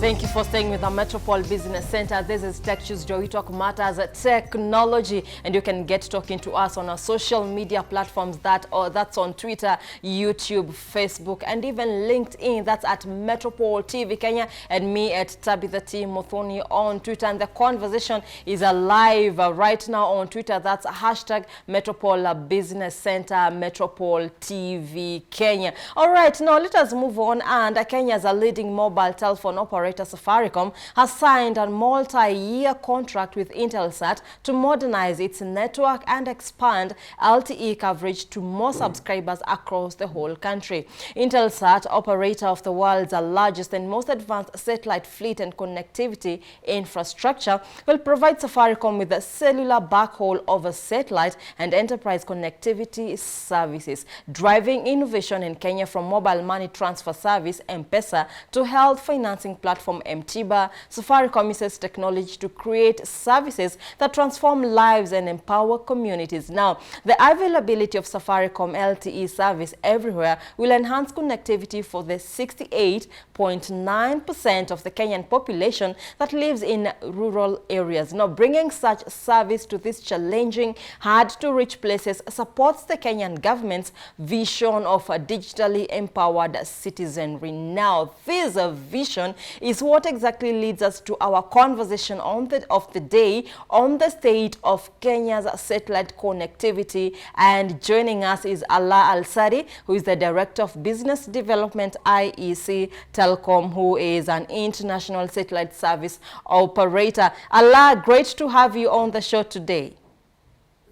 Thank you for staying with the Metropole Business Center. This is Tech Tuesday. We talk matters technology, and you can get talking to us on our social media platforms that's on Twitter, YouTube, Facebook, and even LinkedIn. That's at Metropole TV Kenya, and me at Tabitha T. Muthoni on Twitter. And the conversation is alive right now on Twitter. That's hashtag Metropole Business Center, Metropole TV Kenya. All right, now let us move on. And Kenya's a leading mobile telephone operator, Safaricom, has signed a multi-year contract with Intelsat to modernize its network and expand LTE coverage to more subscribers across the whole country. Intelsat, operator of the world's largest and most advanced satellite fleet and connectivity infrastructure, will provide Safaricom with a cellular backhaul over satellite and enterprise connectivity services, driving innovation in Kenya from mobile money transfer service M-Pesa to health financing platform M-Tiba. Safaricom uses technology to create services that transform lives and empower communities. Now, the availability of Safaricom LTE service everywhere will enhance connectivity for the 68.9% of the Kenyan population that lives in rural areas. Now, bringing such service to these challenging, hard-to-reach places supports the Kenyan government's vision of a digitally empowered citizenry. Now, this vision is what exactly leads us to our conversation of the day on the state of Kenya's satellite connectivity. And joining us is Allah Al-Sari, who is the Director of Business Development, IEC Telecom, who is an international satellite service operator. Allah, great to have you on the show today.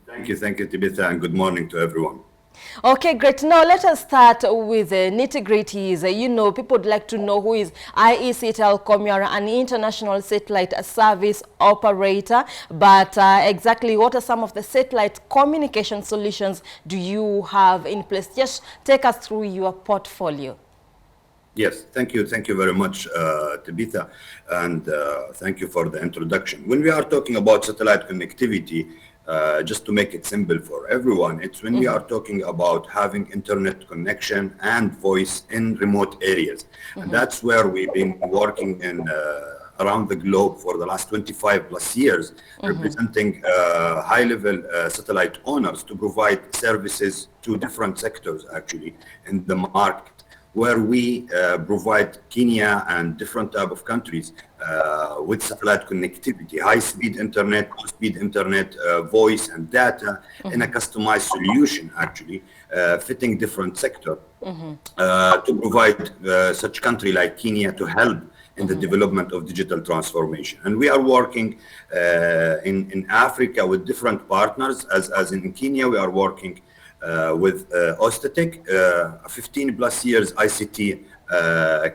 Thank you, Tabitha, and good morning to everyone. Okay, great. Now let us start with the nitty-gritties. People would like to know who is IEC Telecom. You are an international satellite service operator, but exactly what are some of the satellite communication solutions do you have in place? Just take us through your portfolio. Yes, thank you very much, Tabitha, and thank you for the introduction. When we are talking about satellite connectivity, just to make it simple for everyone, it's when we are talking about having internet connection and voice in remote areas. And that's where we've been working in around the globe for the last 25 plus years, representing high-level satellite owners to provide services to different sectors actually in the market, where we provide Kenya and different type of countries with satellite connectivity, high-speed internet, low-speed internet, voice and data in a customized solution actually, fitting different sector to provide such country like Kenya to help in the development of digital transformation. And we are working in Africa with different partners, as in Kenya we are working with Ostatec, a 15 plus years ICT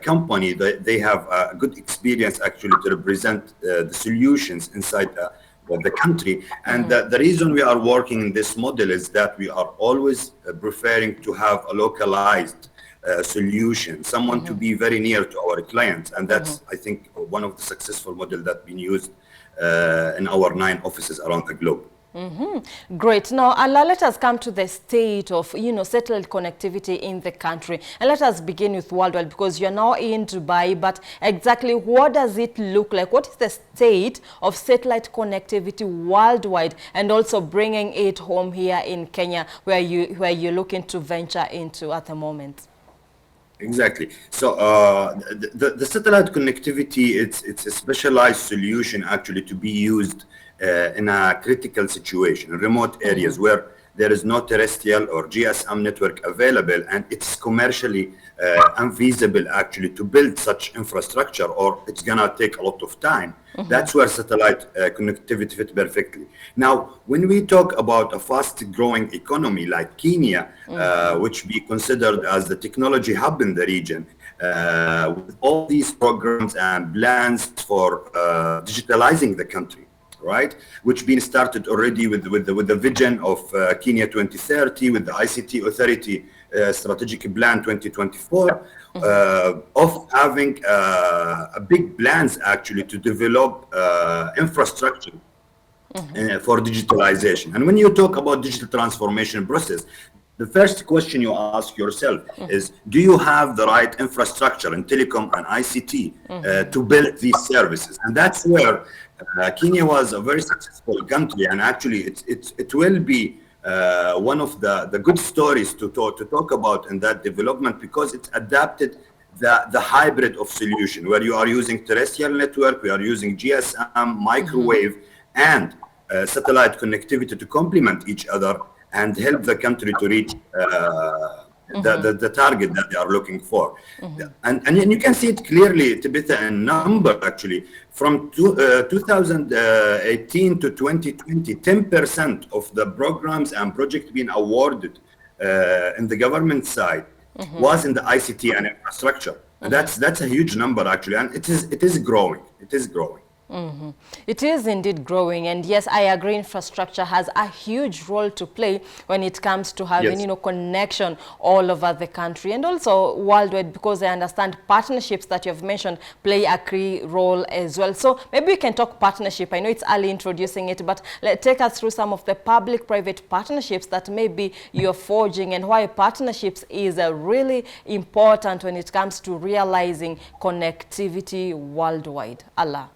company. They have a good experience actually to represent the solutions inside the country. And the reason we are working in this model is that we are always preferring to have a localized solution, someone to be very near to our clients. And that's, I think, one of the successful models that's been used in our 9 offices around the globe. Great. Now, Allah, let us come to the state of, satellite connectivity in the country. And let us begin with worldwide, because you're now in Dubai, but exactly what does it look like? What is the state of satellite connectivity worldwide, and also bringing it home here in Kenya, where you're looking to venture into at the moment? Exactly. So the satellite connectivity, it's a specialized solution actually to be used in a critical situation, remote areas where there is no terrestrial or GSM network available, and it's commercially unfeasible actually to build such infrastructure, or it's gonna take a lot of time. That's where satellite connectivity fit perfectly. Now, when we talk about a fast-growing economy like Kenya, which we considered as the technology hub in the region, with all these programs and plans for digitalizing the country, right, which been started already with the vision of Kenya 2030, with the ICT Authority strategic plan 2024, of having a big plans actually to develop infrastructure for digitalization. And when you talk about digital transformation process, the first question you ask yourself is, do you have the right infrastructure in telecom and ICT to build these services? And that's where Kenya was a very successful country, and actually it will be one of the good stories to talk about in that development, because it's adapted the hybrid of solution where you are using terrestrial network, we are using GSM, microwave, and satellite connectivity to complement each other and help the country to reach the target that they are looking for. And you can see it clearly, Tabitha, in number actually. From 2018 to 2020, 10% of the programs and projects being awarded in the government side was in the ICT and infrastructure. And that's a huge number actually, and it is growing. It is growing. It is indeed growing, and yes, I agree, infrastructure has a huge role to play when it comes to having, connection all over the country and also worldwide, because I understand partnerships that you have mentioned play a key role as well. So maybe we can talk partnership. I know it's early introducing it, but take us through some of the public-private partnerships that maybe you're forging and why partnerships is really important when it comes to realizing connectivity worldwide. Allah.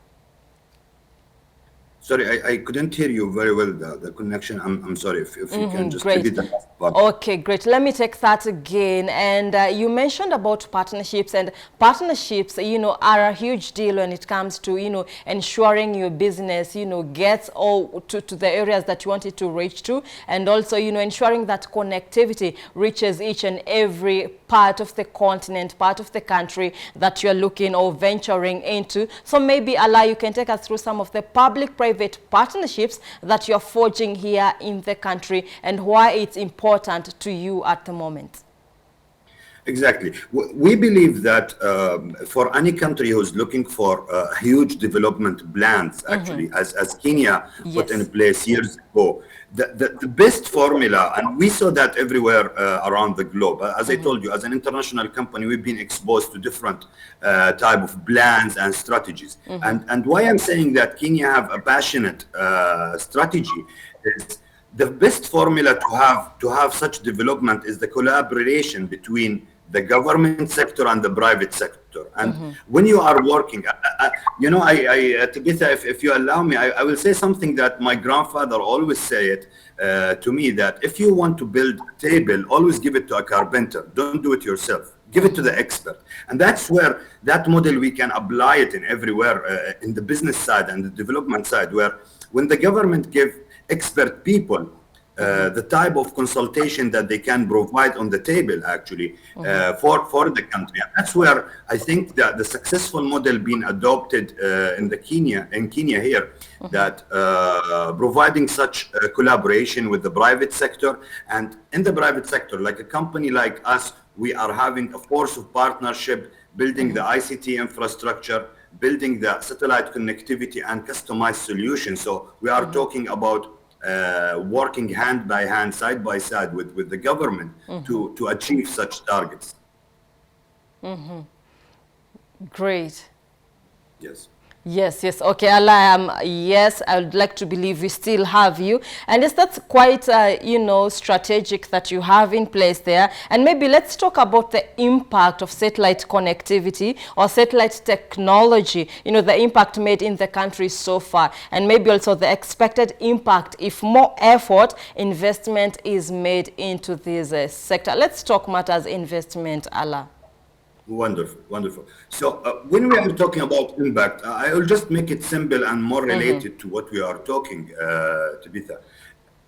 Sorry, I couldn't hear you very well, the connection. I'm sorry, if you can just repeat that part. Okay, great. Let me take that again. And you mentioned about partnerships, and partnerships, are a huge deal when it comes to, ensuring your business, gets all to the areas that you want it to reach to, and also, ensuring that connectivity reaches each and every part of the continent, part of the country that you're looking or venturing into. So maybe, Allah, you can take us through some of the public-private partnerships that you're forging here in the country and why it's important to you at the moment. Exactly. We believe that for any country who's looking for huge development plans, actually, as Kenya put in place years ago, the best formula, and we saw that everywhere around the globe. As I told you, as an international company, we've been exposed to different type of plans and strategies. And why I'm saying that Kenya have a passionate strategy is the best formula to have such development is the collaboration between the government sector and the private sector. And when you are working, Tabitha, if you allow me, I will say something that my grandfather always said to me, that if you want to build a table, always give it to a carpenter. Don't do it yourself. Give it to the expert. And that's where that model, we can apply it in everywhere, in the business side and the development side, where when the government give expert people the type of consultation that they can provide on the table, actually, for the country. And that's where I think that the successful model being adopted in Kenya here, that providing such collaboration with the private sector. And in the private sector, like a company like us, we are having a force of partnership, building the ICT infrastructure, building the satellite connectivity and customized solutions. So we are talking about working hand by hand, side by side with the government to achieve such targets. Great. Yes. Yes, yes. Okay, Allah, yes, I would like to believe we still have you. And yes, that's quite, strategic that you have in place there. And maybe let's talk about the impact of satellite connectivity or satellite technology, the impact made in the country so far. And maybe also the expected impact if more effort, investment is made into this sector. Let's talk matters investment, Allah. Wonderful, wonderful. So when we are talking about impact, I will just make it simple and more related to what we are talking, Tabitha.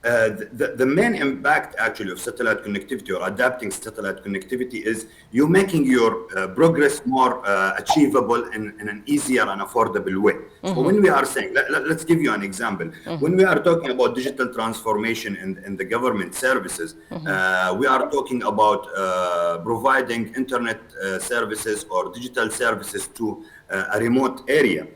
The main impact actually of satellite connectivity or adapting satellite connectivity is you making your progress more achievable in an easier and affordable way. So when we are saying, let's give you an example. When we are talking about digital transformation in the government services, we are talking about providing internet services or digital services to a remote area.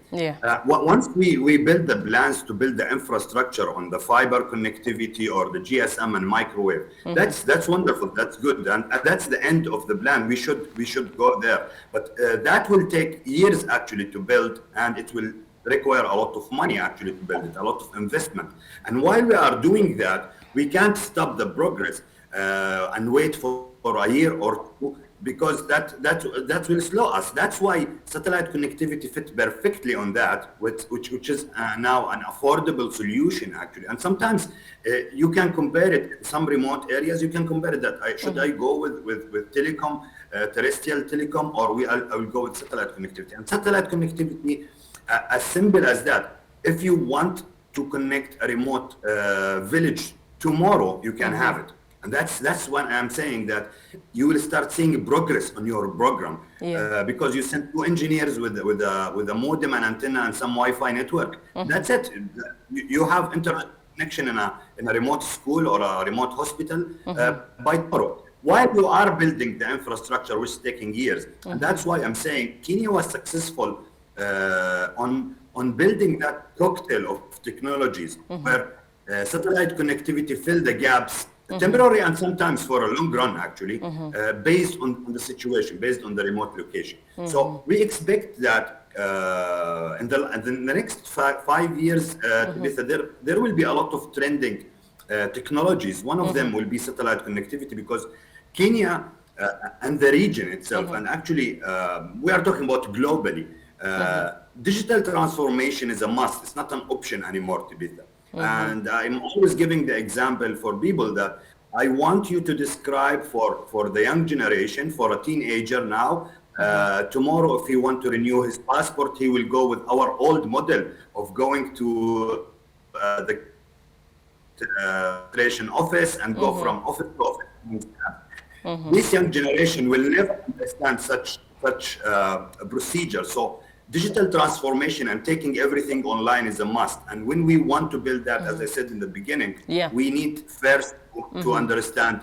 Once we build the plans to build the infrastructure on the fiber connectivity or the GSM and microwave, that's wonderful, that's good, and that's the end of the plan. We should go there, but that will take years actually to build, and it will require a lot of money actually to build it, a lot of investment. And while we are doing that, we can't stop the progress. and wait for a year or two, because that will slow us. That's why satellite connectivity fit perfectly on that, which is now an affordable solution actually. And sometimes you can compare it in some remote areas. You can compare it that should I go with telecom, terrestrial telecom, or I will go with satellite connectivity. And satellite connectivity, as simple as that. If you want to connect a remote village tomorrow, you can have it. And that's when I'm saying that you will start seeing progress on your program, because you send two engineers with a modem and antenna and some Wi-Fi network. That's it. You have internet connection in a remote school or a remote hospital by tomorrow. While you are building the infrastructure, which is taking years, and that's why I'm saying Kenya was successful on building that cocktail of technologies where satellite connectivity fill the gaps. Temporary and sometimes for a long run, actually, based on the situation, based on the remote location. So we expect that in the next 5 years, there will be a lot of trending technologies. One of them will be satellite connectivity, because Kenya and the region itself, and actually we are talking about globally, digital transformation is a must. It's not an option anymore, Tabitha. And I'm always giving the example for people that I want you to describe for the young generation, for a teenager now, tomorrow if he want to renew his passport, he will go with our old model of going to the registration office and go from office to office. This young generation will never understand such a procedure. So digital transformation and taking everything online is a must. And when we want to build that, as I said in the beginning, we need first to understand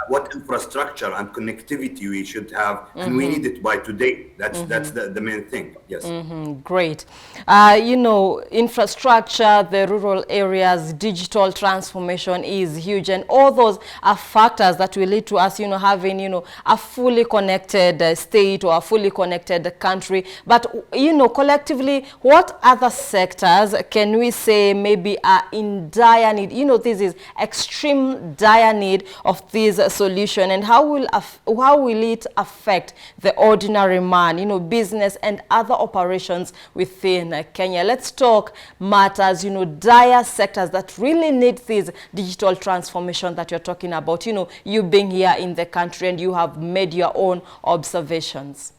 what infrastructure and connectivity we should have, and we need it by today. That's the main thing. Yes. Great. You know, infrastructure, the rural areas, digital transformation is huge, and all those are factors that will lead to us, you know, having, you know, a fully connected state or a fully connected country. But, you know, collectively, what other sectors can we say maybe are in dire need? You know, this is extreme dire need of this solution, and how will it affect the ordinary man, you know, business and other operations within Kenya? Let's talk matters, you know, dire sectors that really need this digital transformation that you're talking about, you know, you being here in the country and you have made your own observations.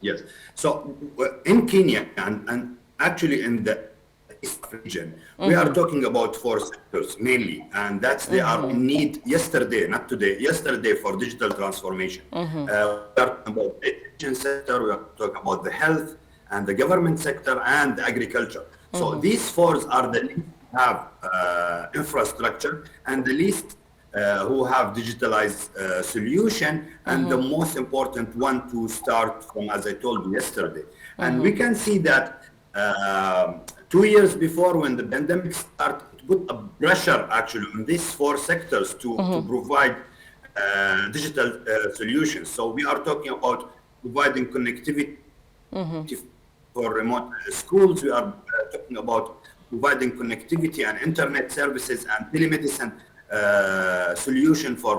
Yes. So in Kenya and actually in the East region, we are talking about 4 sectors mainly, and that's they are in need yesterday, not today, yesterday, for digital transformation. We are talking about the education sector, we are talking about the health and the government sector and the agriculture. So these 4 are the least have infrastructure and the least who have digitalized solution, and the most important one to start from, as I told you yesterday. And we can see that 2 years before, when the pandemic started, to put a pressure actually on these 4 sectors to provide digital solutions. So we are talking about providing connectivity for remote schools. We are talking about providing connectivity and internet services and telemedicine solution for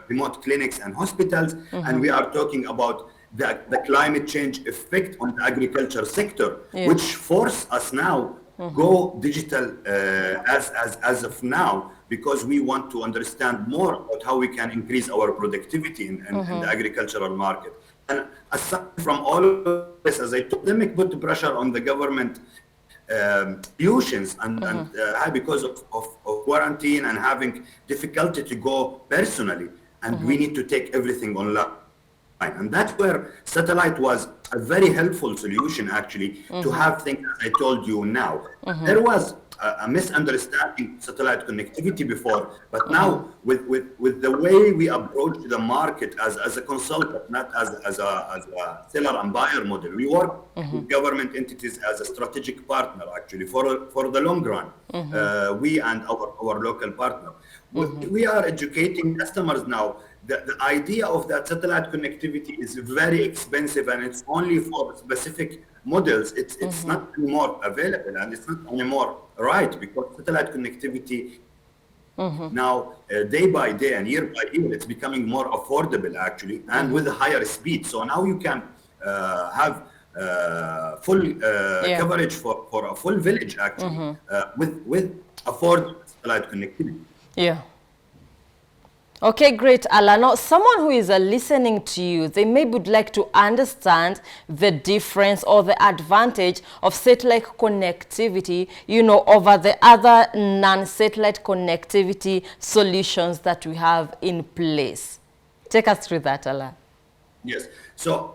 remote clinics and hospitals. And we are talking about the climate change effect on the agriculture sector, which force us now go digital as of now, because we want to understand more about how we can increase our productivity in the agricultural market. And aside from all of this, as I told them, it put pressure on the government solutions and because of quarantine and having difficulty to go personally, and we need to take everything online. And that's where satellite was a very helpful solution actually, to have things I told you now. There was a misunderstanding satellite connectivity before, but now with the way we approach the market as a consultant, not as a seller and buyer model, we work with government entities as a strategic partner actually for the long run. We and our local partner. We are educating customers now. The idea of that satellite connectivity is very expensive, and it's only for specific models. It's not anymore available, and it's not anymore right, because satellite connectivity Now, day by day and year by year, it's becoming more affordable actually, and with a higher speed. So now you can have full Yeah. coverage for a full village actually, with affordable satellite connectivity. Yeah. Okay, great, Ala. Now, someone who is listening to you, they maybe would like to understand the difference or the advantage of satellite connectivity, you know, over the other non-satellite connectivity solutions that we have in place. Take us through that, Ala. Yes. So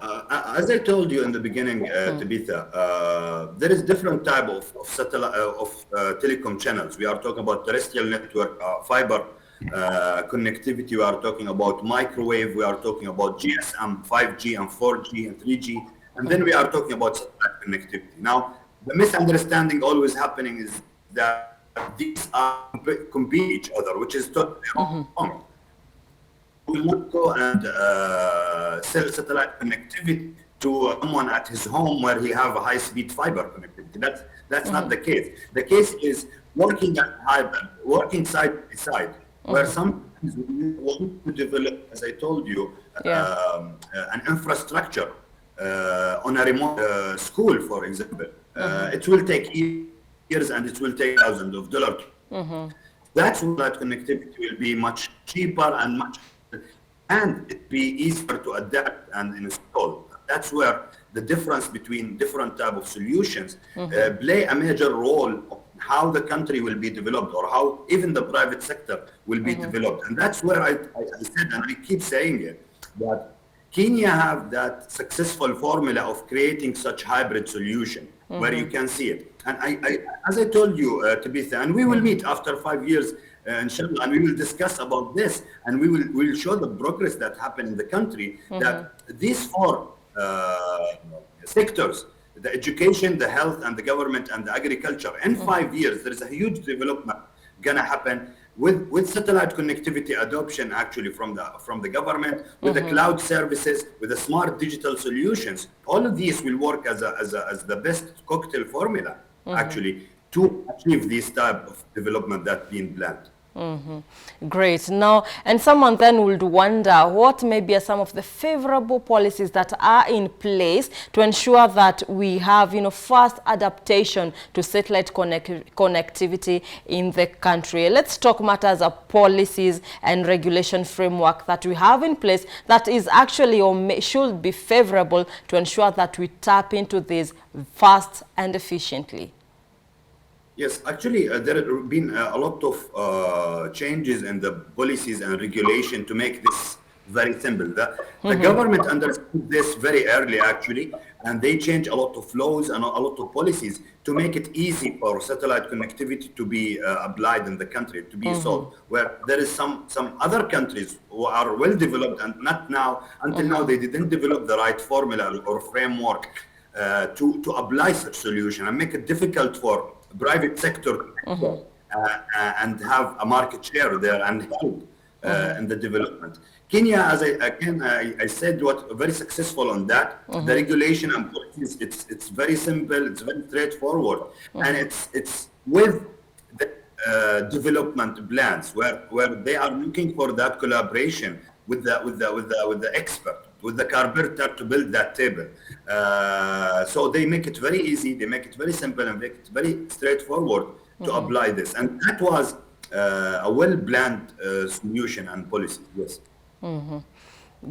as I told you in the beginning, Tabitha, there is different type of satellite telecom channels. We are talking about terrestrial network, fiber connectivity. We are talking about microwave. We are talking about GSM, 5G and 4G and 3G, and then we are talking about satellite connectivity. Now, the misunderstanding always happening is that these are compete each other, which is totally wrong. We will not go and sell satellite connectivity to someone at his home where he have a high-speed fiber connectivity. That's not the case. The case is working at hybrid, working side by side, where some want to develop, as I told you, an infrastructure on a remote school, for example. It will take years and it will take thousands of dollars. That's why that connectivity will be much cheaper and it be easier to adapt and install. That's where the difference between different type of solutions play a major role of how the country will be developed or how even the private sector will be developed. And that's where I said, and I keep saying it, that Kenya have that successful formula of creating such hybrid solution where you can see it. And as I told you, Tabitha, and we will meet after 5 years, inshallah, and we will discuss about this, and we'll show the progress that happened in the country, that these four sectors, the education, the health, and the government, and the agriculture, in 5 years, there is a huge development gonna happen with satellite connectivity adoption actually from the government, with the cloud services, with the smart digital solutions. All of these will work as the best cocktail formula actually to achieve this type of development that's being planned. Great. Now, and someone then would wonder what maybe are some of the favorable policies that are in place to ensure that we have, you know, fast adaptation to satellite connectivity in the country. Let's talk matters of policies and regulation framework that we have in place that is actually or should be favorable to ensure that we tap into this fast and efficiently. Yes, actually, there have been a lot of changes in the policies and regulation to make this very simple. The government understood this very early, actually, and they changed a lot of laws and a lot of policies to make it easy for satellite connectivity to be applied in the country, to be solved. Where there is some other countries who are well developed and not now, until now, they didn't develop the right formula or framework to apply such solution and make it difficult for private sector and have a market share there and help in the development. Kenya, as I said, what very successful on that. The regulation and policies, it's very simple, it's very straightforward, and it's with the development plans where they are looking for that collaboration with the expert, with the carpenter to build that table. So they make it very easy, they make it very simple, and make it very straightforward to apply this. And that was a well-planned solution and policy, yes.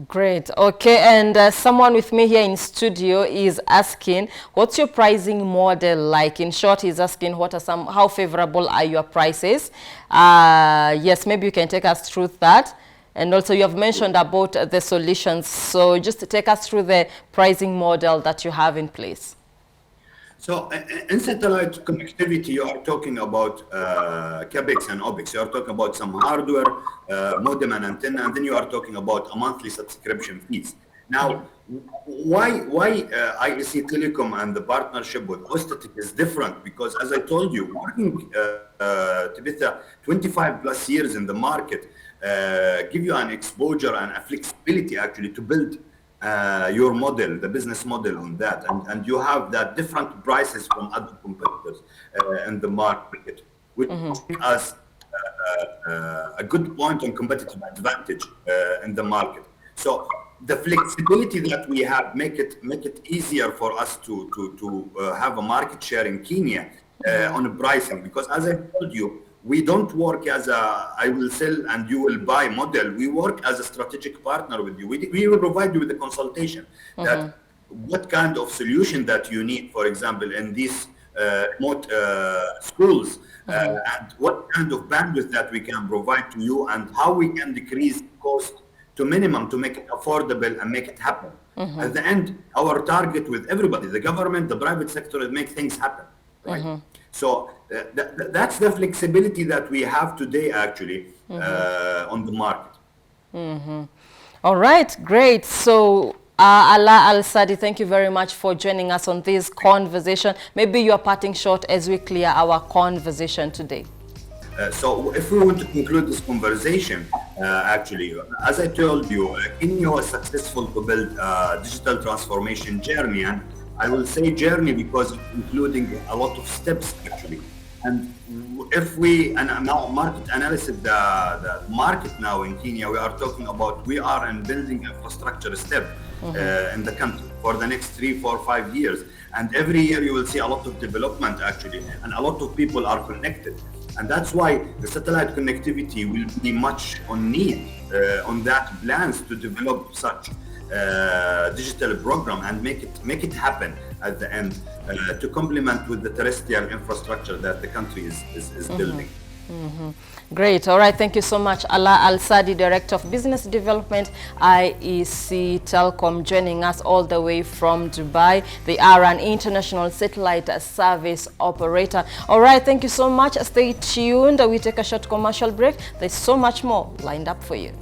Great. Okay, and someone with me here in studio is asking, what's your pricing model like? In short, he's asking how favorable are your prices? Yes, maybe you can take us through that. And also you have mentioned about the solutions. So just take us through the pricing model that you have in place. So in satellite connectivity, you are talking about CAPEX and OPEX. You are talking about some hardware, modem and antenna, and then you are talking about a monthly subscription fees. Now, why IEC Telecom and the partnership with Ostatic is different? Because as I told you, working Tabitha, 25 plus years in the market, give you an exposure and a flexibility actually to build your model, the business model on that, and you have that different prices from other competitors in the market, which make us a good point on competitive advantage in the market. So the flexibility that we have make it easier for us to have a market share in Kenya on pricing, because as I told you, we don't work as a I will sell and you will buy model. We work as a strategic partner with you. We will provide you with the consultation that what kind of solution that you need, for example, in these remote schools, and what kind of bandwidth that we can provide to you, and how we can decrease cost to minimum to make it affordable and make it happen. At the end, our target with everybody, the government, the private sector, is make things happen, right? So that's the flexibility that we have today, actually, on the market. All right, great. So, Ala Al-Sadi, thank you very much for joining us on this conversation. Maybe you are parting short as we clear our conversation today. So if we want to conclude this conversation, actually, as I told you, Kenya was successful to build a digital transformation journey, and I will say journey because including a lot of steps, actually. And if we, and now market analysis, the market now in Kenya, we are talking about, we are in building infrastructure step in the country for the next 3, 4, 5 years. And every year you will see a lot of development, actually, and a lot of people are connected. And that's why the satellite connectivity will be much on need on that plans to develop such digital program and make it happen at the end to complement with the terrestrial infrastructure that the country is building. Great. All right. Thank you so much, Ala Al-Sadi, Director of Business Development, IEC Telecom, joining us all the way from Dubai. They are an international satellite service operator. All right. Thank you so much. Stay tuned. We take a short commercial break. There's so much more lined up for you.